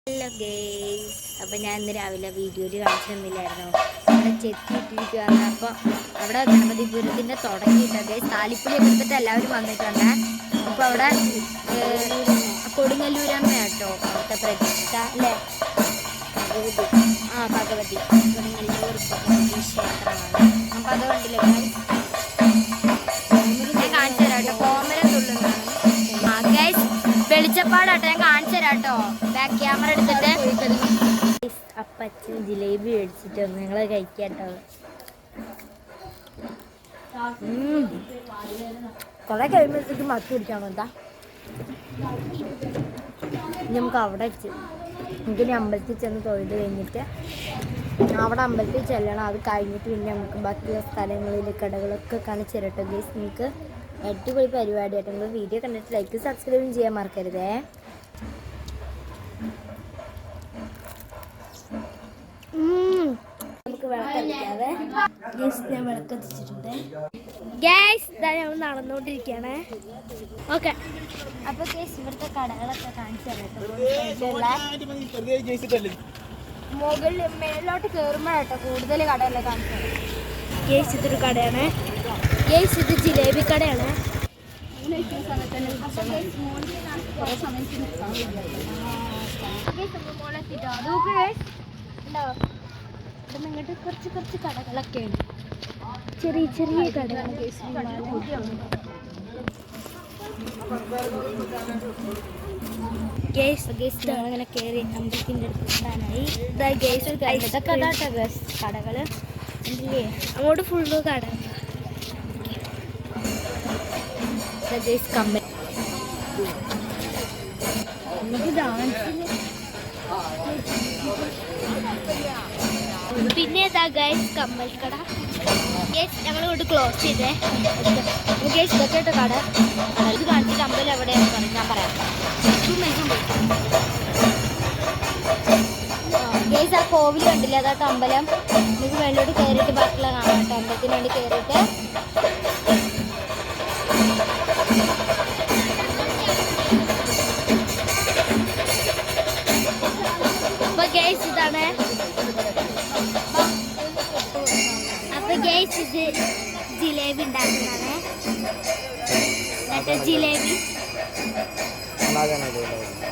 Hello guys, അപ്പോൾ ഞാൻ ഇന്ന് രാവിലെ വീഡിയോയിൽ കാണിച്ചു തന്നില്ലായിരുന്നു. അവിടെ ചെത്തിയിട്ടിരിക്കുകയാണ്. അപ്പോൾ അവിടെ ഗണപതിപുരത്തിൻ്റെ തുടങ്ങിയിട്ട് ഗേയ്സ് താലിപ്പുലിയൊക്കെ എടുത്തിട്ട് എല്ലാവരും വന്നിട്ടുണ്ട്. അപ്പോൾ അവിടെ കൊടുങ്ങല്ലൂരമ്മ കേട്ടോ അവിടുത്തെ പ്രതിഷ്ഠ അല്ലേ, ഭഗവതി കൊടുങ്ങല്ലൂർ ഭഗവതി ക്ഷേത്രമാണ്. അപ്പോൾ അത് കണ്ടില്ലേ ഞാൻ കാണിച്ചു തരാം കേട്ടോ. കോമരം തുള്ളുന്നതാണ് ഗേയ്സ്, വെളിച്ചപ്പാടാട്ടോ. ഞാൻ കാണിച്ചു തരാം കേട്ടോ, ബാക്ക് ക്യാമറ എടുത്തിട്ട്. അപ്പച്ചൻ ജിലേബി മേടിച്ചിട്ട് ഞങ്ങൾ കഴിക്കാട്ടോ. കുറെ കഴിയുമ്പോഴത്തേക്ക് മത്തി പിടിക്കാൻ എന്താ നമുക്ക് അവിടെ നമുക്കിനി അമ്പലത്തിൽ ചെന്ന് തൊഴുത് കഴിഞ്ഞിട്ട് അവിടെ അമ്പലത്തിൽ ചെല്ലണം. അത് കഴിഞ്ഞിട്ട് പിന്നെ നമുക്ക് ബാക്കിയുള്ള സ്ഥലങ്ങളിൽ കടകളൊക്കെ കാണിച്ചു തരട്ടോ ഗേസ്. നിങ്ങൾക്ക് അടിപൊളി പരിപാടിയായിട്ട് നിങ്ങൾ വീഡിയോ കണ്ടിട്ട് ലൈക്ക് സബ്സ്ക്രൈബും ചെയ്യാൻ മറക്കരുതേ. നമുക്ക് വിളക്കത്തിക്കാതെ ഞാൻ വിളക്കത്തിച്ചിട്ടുണ്ട് ഗ്യാസ്. ഞങ്ങൾ നടന്നുകൊണ്ടിരിക്കുകയാണ്. ഓക്കെ, അപ്പോൾ ഗേസ് ഇവിടുത്തെ കടകളൊക്കെ കാണിച്ചു തരാം. മുകളിൽ മേളിലോട്ട് കയറുമ്പോഴാട്ടോ കൂടുതൽ കടകളൊക്കെ കാണിച്ചു തരാം ഗേസ്. ഇതൊരു കടയാണ് ഗേസ്, ഇത് ജിലേബി കടയാണ്. ഇങ്ങോട്ട് കുറച്ച് കടകളൊക്കെ ഉണ്ട്, ചെറിയ ചെറിയ കടകൾ. അങ്ങനെ കയറി അമ്പലത്തിൻ്റെ അടുത്ത് എത്താനായി. ഇതൊക്കെ അതാട്ടോ ഗേസ് കടകള്. അങ്ങോട്ട് ഫുള്ള് കട. കമ്മൽ പിന്നെ ഏതാ ഗൈസ് കമ്മൽ കട. ഞങ്ങൾ ഇവിടെ ക്ലോസ് ചെയ്തേ ഗേസ്. ഇതൊക്കെ കേട്ടോ കട. ഇത് കാണിച്ചിട്ട് അമ്പലം എവിടെയാണെന്ന് പറഞ്ഞു ഞാൻ പറയാം ഗേസ്. ആ കോവിൽ കണ്ടില്ല, അതാട്ടോ അമ്പലം. നിങ്ങൾക്ക് മേലോട്ട് കയറിയിട്ട് ബാക്കിയുള്ള കാണാം കേട്ടോ. അമ്പലത്തിന് വേണ്ടി കയറിയിട്ട് അപ്പൊ ഗേസ് ഇതാണ്. അപ്പൊ ഗേസ് ഇത് ജിലേബി ഉണ്ടാക്കുന്നതാണ്. ജിലേബി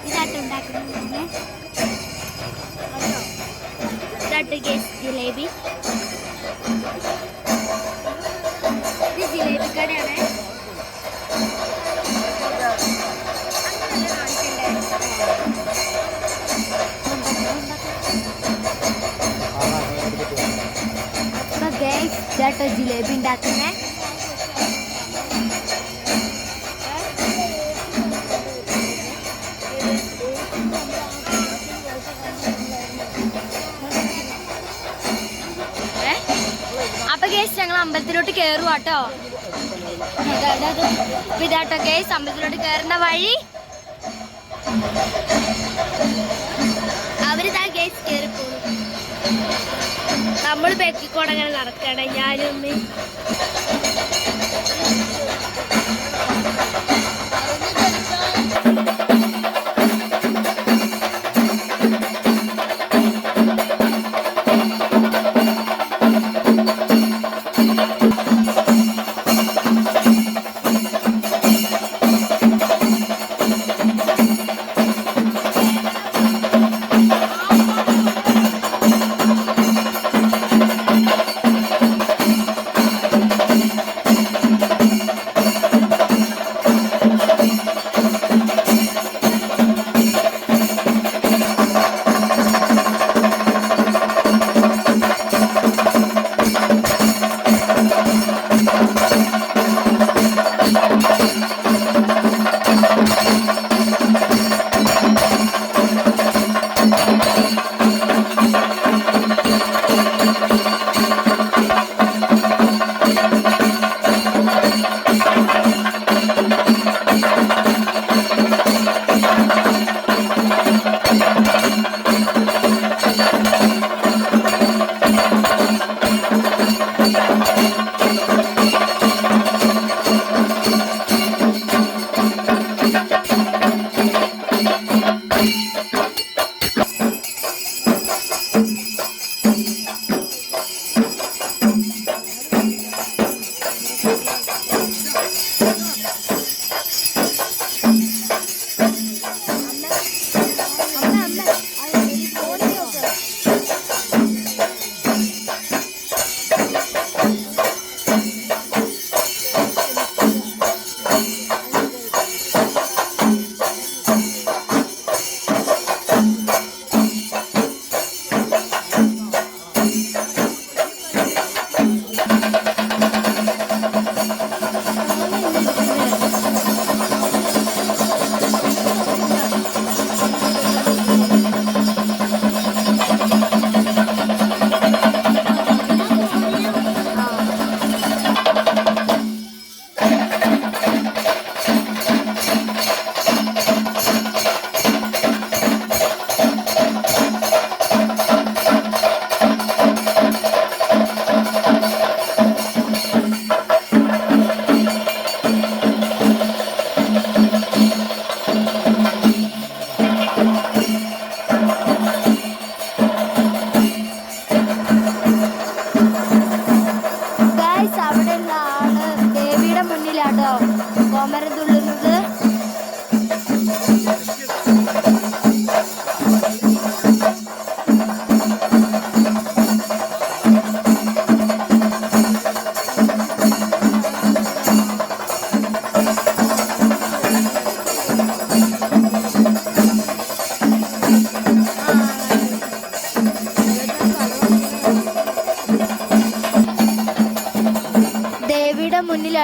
ഇതാട്ടോ ഉണ്ടാക്കുന്നതാണ്. ഇതാട്ടോ ഗേസ് ജിലേബി. ഇത് ജിലേബി കടയാണ്. ഇതാട്ടോ ജിലേബി ഉണ്ടാക്കുന്നേ. അപ്പൊ ഗേസ് ഞങ്ങൾ അമ്പലത്തിലോട്ട് കയറുവാട്ടോ. ഇതാട്ടോ ഗേസ് അമ്പലത്തിലോട്ട് കയറുന്ന വഴി. അവരിതാ ഗേസ് കയറി പോകും. നമ്മൾ പെക്കിക്കോടങ്ങനെ നടക്കണം ഞാനും.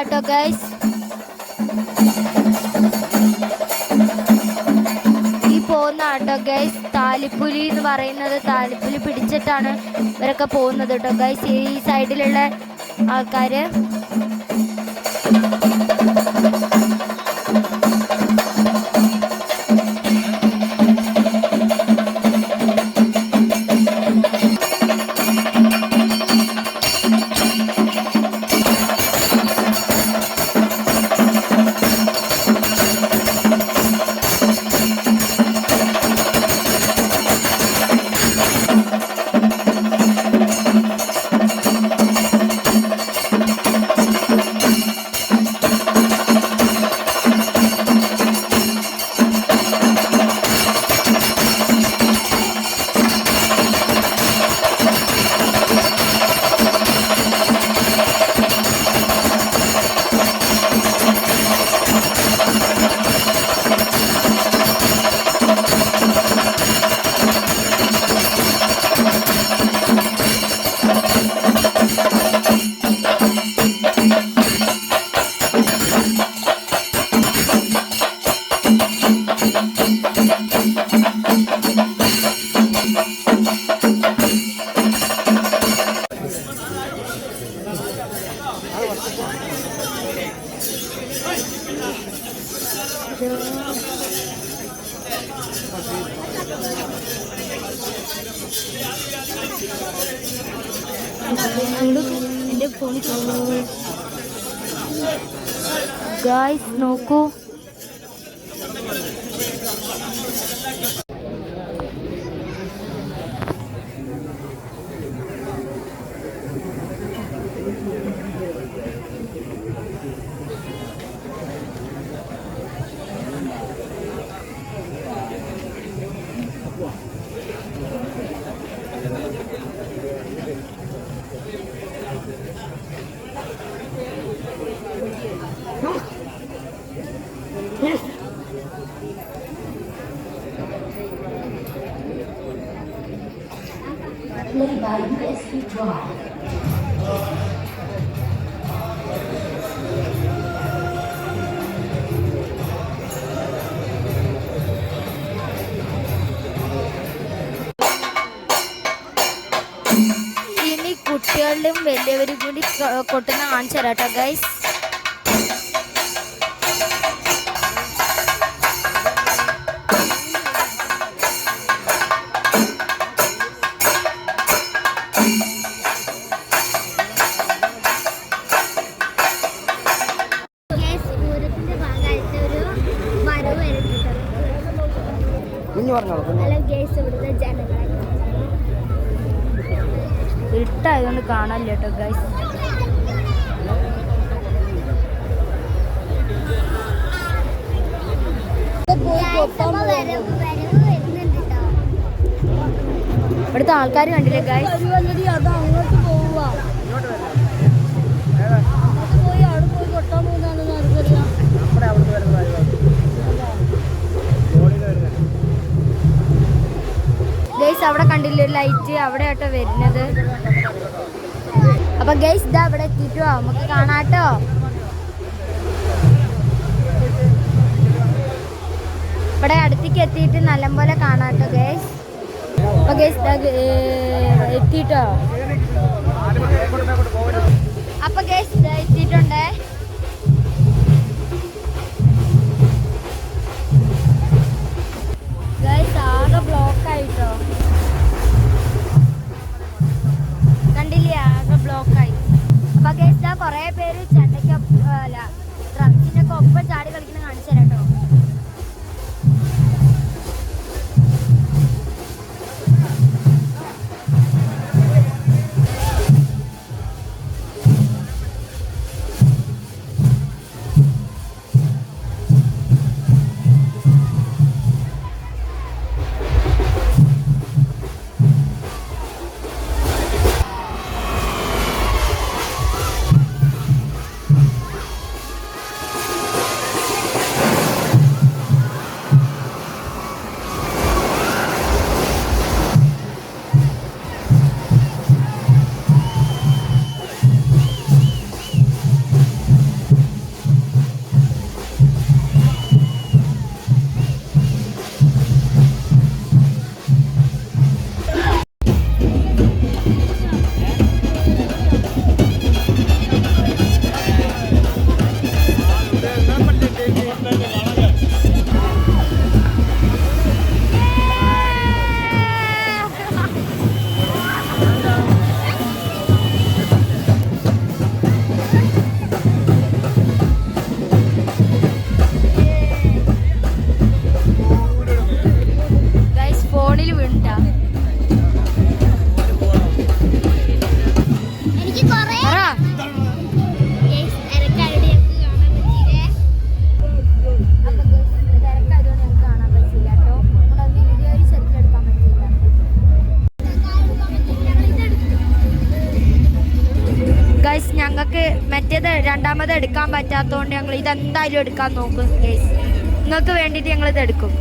കേട്ടോ ഗൈസ്. ഈ പോകുന്ന കേട്ടോ ഗൈസ് താലിപ്പുലി എന്ന് പറയുന്നത്. താലിപ്പുലി പിടിച്ചിട്ടാണ് ഇവരൊക്കെ പോകുന്നത് കേട്ടോ ഗൈസ്. ഈ സൈഡിലുള്ള ആൾക്കാര്. ഗായ്സ് നോക്കൂ, led by USB Drive. ഇനി കുട്ടികളിലും വലിയവരും കൂടി കൊട്ടുന്ന കാണിച്ചു തരാം കേട്ടോ ഗൈസ്. ഇരുട്ടായതുകൊണ്ട് കാണാനില്ല കേട്ടോ ഗൈസ്. ഇവിടുത്തെ ആൾക്കാർ കണ്ടില്ലേ ഗൈസ്. ഗൈസ് അവിടെ കണ്ടില്ലേ ഒരു ലൈറ്റ്, അവിടെ ആട്ടോ വരുന്നത്. അപ്പൊ ഗൈസ് ഇതാ ഇവിടെ എത്തിട്ടോ, നമുക്ക് കാണാട്ടോ. ഇവിടെ അടുത്തേക്ക് എത്തിയിട്ട് നല്ലപോലെ കാണാട്ടോ ഗൈസ്. അപ്പൊ ഗൈസ് എത്തിട്ടോ. അപ്പൊ ഗൈസ് എത്തിയിട്ടുണ്ടേ. ഗൈസ് ആകെ ബ്ലോക്ക് ആയിട്ടോ, കണ്ടില്ലേ, ആകെ ബ്ലോക്കായി. അപ്പൊ ഗൈസ് കൊറേ പേര് ചെണ്ടയ്ക്കൊപ്പം അല്ല ഡ്രംസിനൊക്കെ ഒപ്പം ചാടി കളിക്കുന്ന കാണിച്ചു തരാം കേട്ടോ. മറ്റേത് രണ്ടാമത് എടുക്കാൻ പറ്റാത്തതുകൊണ്ട് ഞങ്ങൾ ഇതെന്തായാലും എടുക്കാൻ നോക്കും ഗൈസ്. നിങ്ങൾക്ക് വേണ്ടിയിട്ട് ഞങ്ങൾ ഇത് എടുക്കും.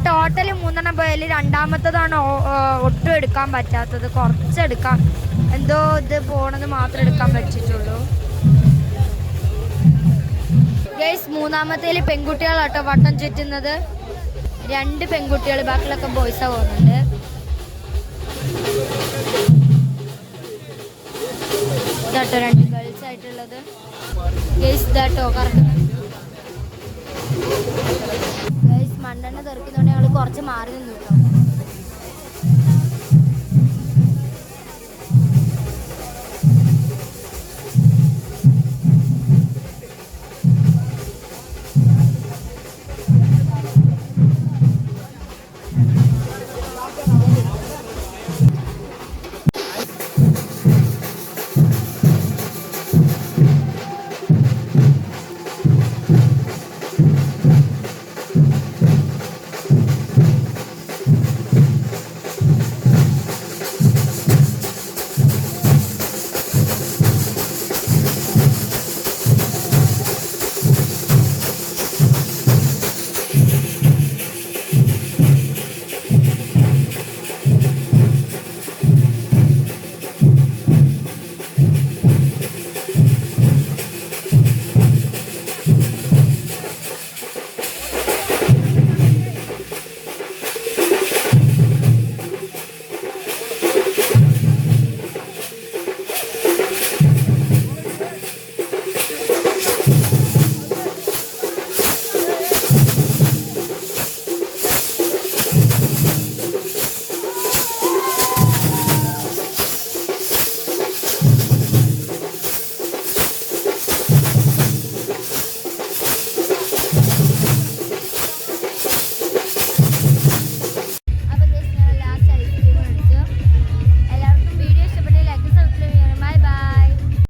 ടോട്ടൽ 3 പോയാൽ രണ്ടാമത്തതാണ് ഒട്ടും എടുക്കാൻ പറ്റാത്തത്. കുറച്ചെടുക്കാം, എന്തോ ഇത് പോണത് മാത്രമേ എടുക്കാൻ പറ്റിയിട്ടുള്ളൂ ഗൈസ്. മൂന്നാമത്തേൽ പെൺകുട്ടികളാട്ടോ വട്ടം ചുറ്റുന്നത്. 2 പെൺകുട്ടികൾ, ബാക്കിലൊക്കെ ബോയ്സാ പോകുന്നുണ്ട്. ഇതാട്ടോ 2 ഗേൾസ് ആയിട്ടുള്ളത് ഗൈസ്. ഇതാട്ടോ കറക്റ്റ് ഗൈസ്. മണ്ണെണ്ണ തെറിക്കുന്നതുകൊണ്ട് ഞങ്ങൾ കുറച്ച് മാറി നിന്നു കേട്ടോ.